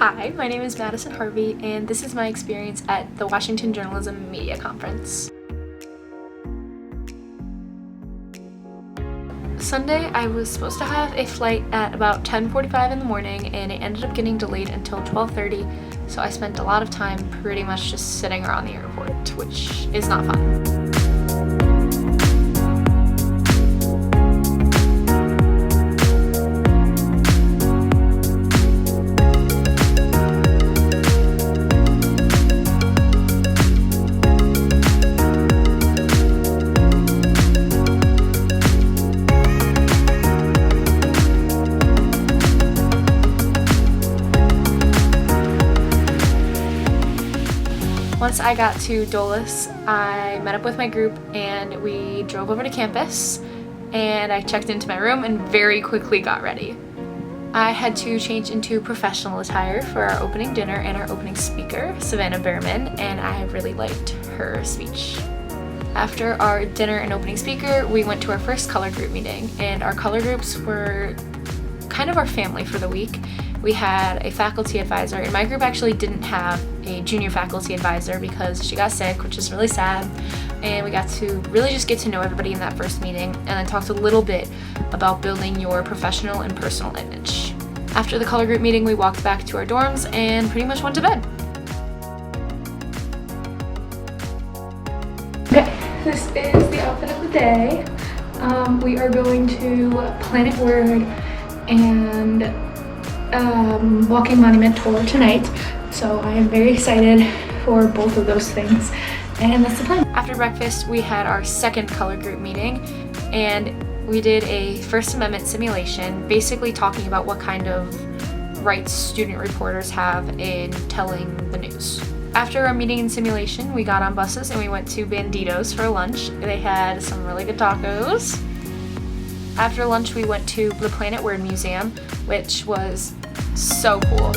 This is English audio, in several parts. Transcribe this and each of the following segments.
Hi, my name is Madison Harvey, and this is my experience at the Washington Journalism Media Conference. Sunday, I was supposed to have a flight at about 10:45 in the morning, and it ended up getting delayed until 12:30, so I spent a lot of time pretty much just sitting around the airport, which is not fun. Once I got to Dulles, I met up with my group and we drove over to campus, and I checked into my room and very quickly got ready. I had to change into professional attire for our opening dinner and our opening speaker, Savannah Behrman, and I really liked her speech. After our dinner and opening speaker, we went to our first color group meeting, and our color groups were kind of our family for the week. We had a faculty advisor, and my group actually didn't have a junior faculty advisor because she got sick, which is really sad, and we got to really just get to know everybody in that first meeting and then talked a little bit about building your professional and personal image. After the color group meeting, we walked back to our dorms and pretty much went to bed. Okay, this is the outfit of the day. We are going to Planet Word and Walking Monument tour tonight, so I am very excited for both of those things, and that's the plan. After breakfast, we had our second color group meeting, and we did a First Amendment simulation, basically talking about what kind of rights student reporters have in telling the news. After our meeting and simulation, we got on buses and we went to Banditos for lunch. They had some really good tacos. After lunch, we went to the Planet Word Museum, which was so cool.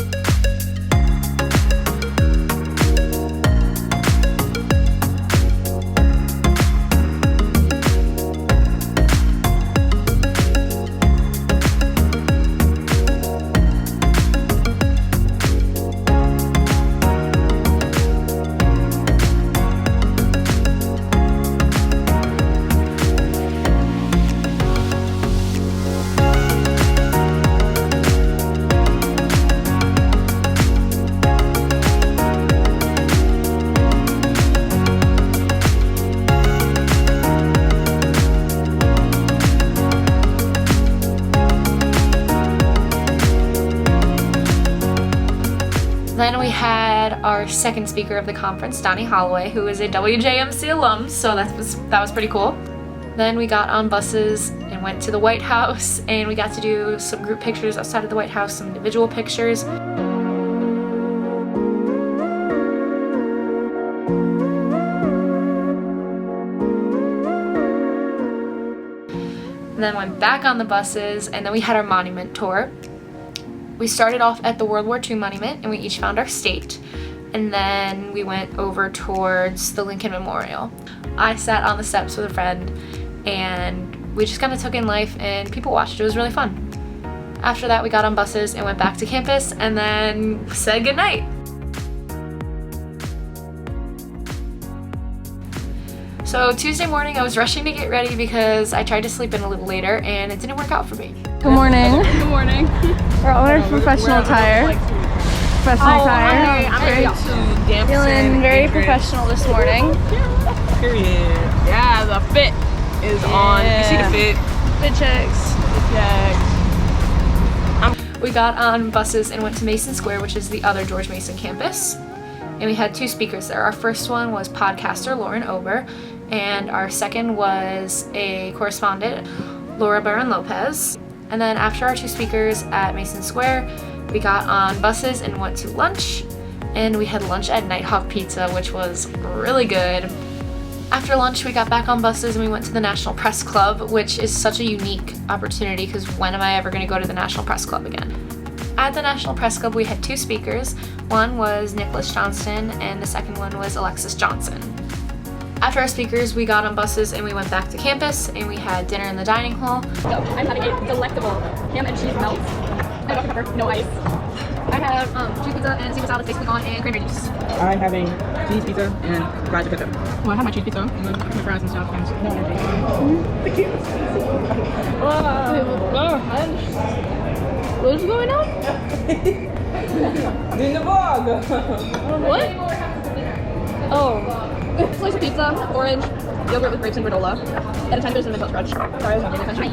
Then we had our second speaker of the conference, Donnie Holloway, who is a WJMC alum, so that was pretty cool. Then we got on buses and went to the White House, and we got to do some group pictures outside of the White House, some individual pictures. And then went back on the buses, and then we had our monument tour. We started off at the World War II monument, and we each found our state, and then we went over towards the Lincoln Memorial. I sat on the steps with a friend, and we just kind of took in life, and people watched. It was really fun. After that, we got on buses and went back to campus, and then said goodnight. So Tuesday morning, I was rushing to get ready because I tried to sleep in a little later, and it didn't work out for me. Good morning. Good morning. We're all in professional attire. Hi, I'm Feeling very professional this morning. Period. Yeah, the fit is on. You see the fit. Fit checks. We got on buses and went to Mason Square, which is the other George Mason campus. And we had two speakers there. Our first one was podcaster Lauren Ober, and our second was a correspondent, Laura Barron Lopez. And then after our two speakers at Mason Square, we got on buses and went to lunch, and we had lunch at Nighthawk Pizza, which was really good. After lunch, we got back on buses and we went to the National Press Club, which is such a unique opportunity because when am I ever going to go to the National Press Club again? At the National Press Club, we had two speakers. One was Nicholas Johnston, and the second one was Alexis Johnson. After our speakers, we got on buses and we went back to campus, and we had dinner in the dining hall. So I'm having a delectable ham and cheese melt. No Dr. Pepper, no ice. I have cheese pizza and Caesar salad, steak pecan, and cranberry juice. I'm having cheese pizza and fries with ketchup. Well, I have my cheese pizza and then my fries and stuff. And no energy. What is going on? In the vlog. What? Oh. Slice of pizza, orange, yogurt with grapes and granola, and a tiny bit of cinnamon toast crunch. Sorry, I was not paying attention.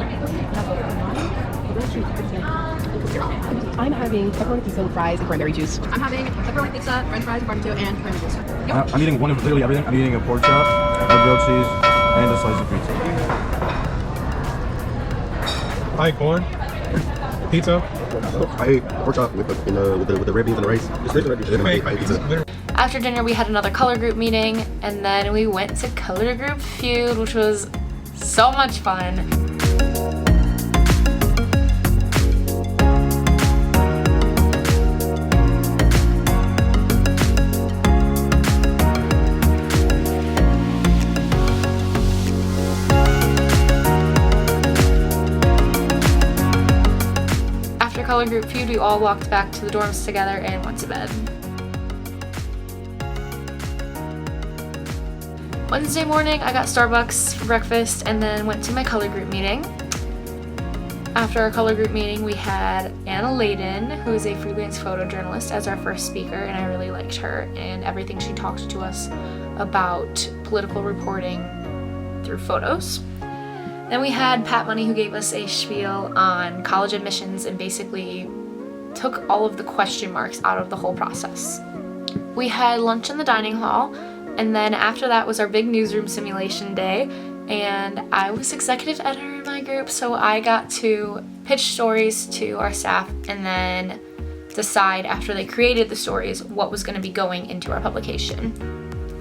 I'm having pepperoni pizza with fries and cranberry juice. I'm having pepperoni pizza, french fries, barbecue, and cranberry juice. I'm eating one of literally everything. I'm eating a pork chop, a grilled cheese, and a slice of pizza. Hi, corn. Pizza. I ate pork chop with the red beans and the rice. Just red beans and I ate pizza. After dinner, we had another color group meeting, and then we went to color group feud, which was so much fun. After color group feud, we all walked back to the dorms together and went to bed. Wednesday morning, I got Starbucks for breakfast and then went to my color group meeting. After our color group meeting, we had Anna Layden, who is a freelance photojournalist, as our first speaker, and I really liked her and everything she talked to us about political reporting through photos. Then we had Pat Money, who gave us a spiel on college admissions and basically took all of the question marks out of the whole process. We had lunch in the dining hall, and then after that was our big newsroom simulation day, and I was executive editor in my group, so I got to pitch stories to our staff and then decide after they created the stories what was going to be going into our publication.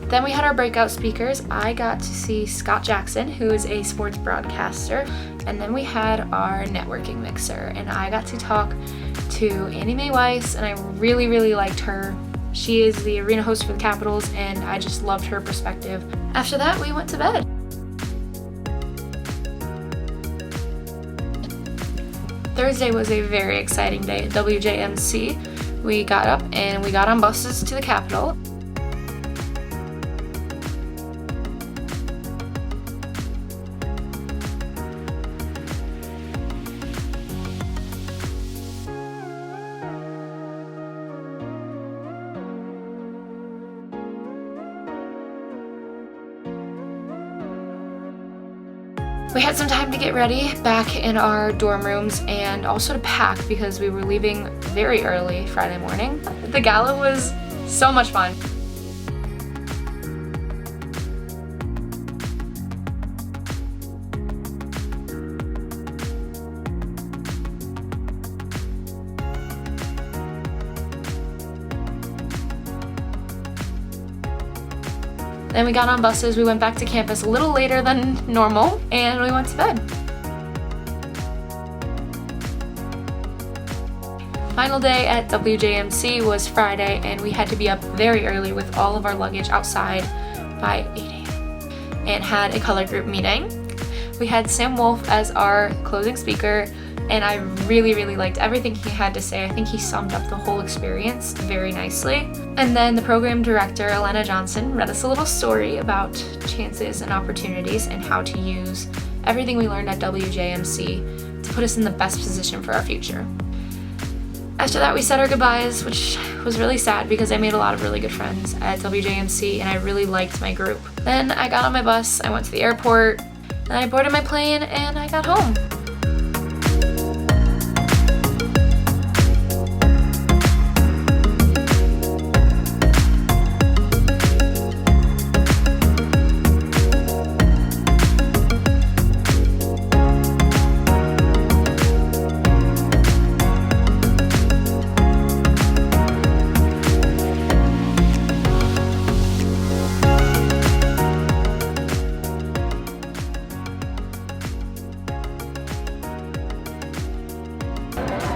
Then we had our breakout speakers. I got to see Scott Jackson, who is a sports broadcaster, and then we had our networking mixer, and I got to talk to Annie Mae Weiss, and I really, really liked her. She is the arena host for the Capitals, and I just loved her perspective. After that, we went to bed. Thursday was a very exciting day at WJMC. We got up and we got on buses to the Capitol. We had some time to get ready back in our dorm rooms and also to pack because we were leaving very early Friday morning. The gala was so much fun. Then we got on buses, we went back to campus a little later than normal, and we went to bed. Final day at WJMC was Friday, and we had to be up very early with all of our luggage outside by 8 a.m. and had a color group meeting. We had Sam Wolf as our closing speaker, and I really, really liked everything he had to say. I think he summed up the whole experience very nicely. And then the program director, Elena Johnson, read us a little story about chances and opportunities and how to use everything we learned at WJMC to put us in the best position for our future. After that, we said our goodbyes, which was really sad because I made a lot of really good friends at WJMC and I really liked my group. Then I got on my bus, I went to the airport, and I boarded my plane and I got home.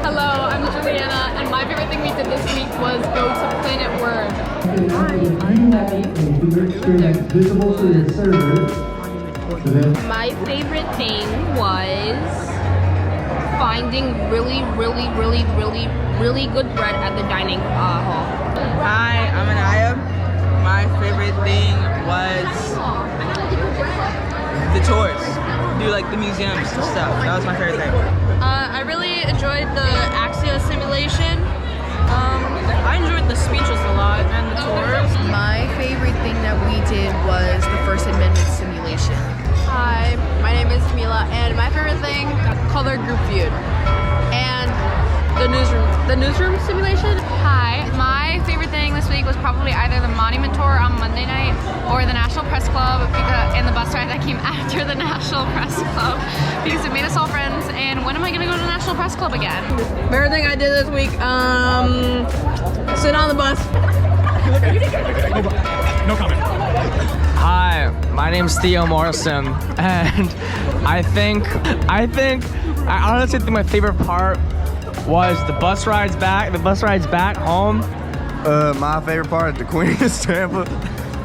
Hello, I'm Juliana, and my favorite thing we did this week was go to Planet Word. Visible to the server. My favorite thing was finding really good bread at the dining hall. Hi, I'm Anaya. My favorite thing was the tours. Do like the museums and stuff. That was my favorite thing. I really enjoyed the Axia simulation. I enjoyed the speeches a lot and the tours. My favorite thing that we did was the First Amendment simulation. Hi, my name is Mila, and my favorite thing, color group viewed, and the newsroom simulation. Hi, my favorite thing this week was probably either the Monument Tour on Monday night or the National Press Club and the bus ride that came after the National Press Club because it made us all friends. And when am I gonna go to the National Press Club again? Favorite thing I did this week, sit on the bus. No comment. Hi, my name's Theo Morrison, and I honestly think my favorite part was the bus rides back. The bus rides back home. My favorite part, the Queen of Tampa,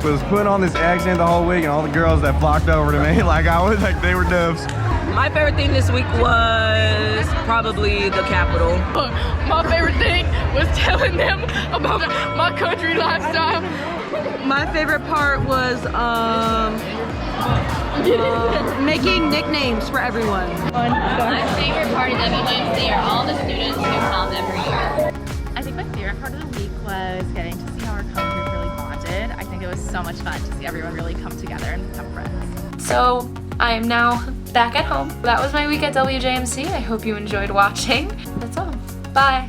was putting on this accent the whole week, and all the girls that flocked over to me, like I was like they were doves. My favorite thing this week was probably the Capitol. My favorite thing was telling them about my country lifestyle. My favorite part was Making nicknames for everyone. My favorite part of WJMC are all the students who come every year. I think my favorite part of the week was getting to see how our cover group really bonded. I think it was so much fun to see everyone really come together and become friends. So I am now back at home. That was my week at WJMC. I hope you enjoyed watching. That's all. Bye.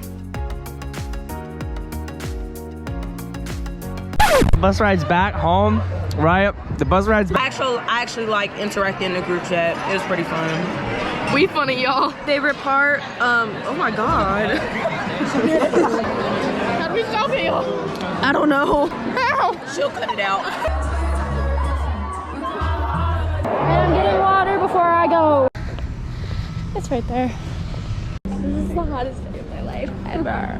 Bus rides back home, right? The bus rides back. I actually like interacting in the group chat. It was pretty fun. We funny, y'all. Favorite part, oh my god. How do we stop here? I don't know. She'll cut it out. I'm getting water before I go. It's right there. This is the hottest day of my life ever.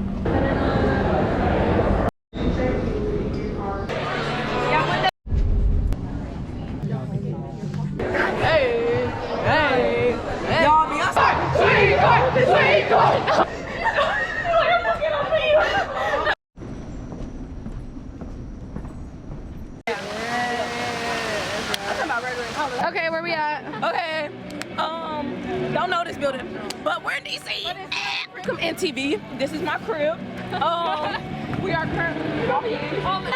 Okay, where we at? Okay. Don't know this building, but we're in DC. From NTV. This is my crib. We are currently walking on the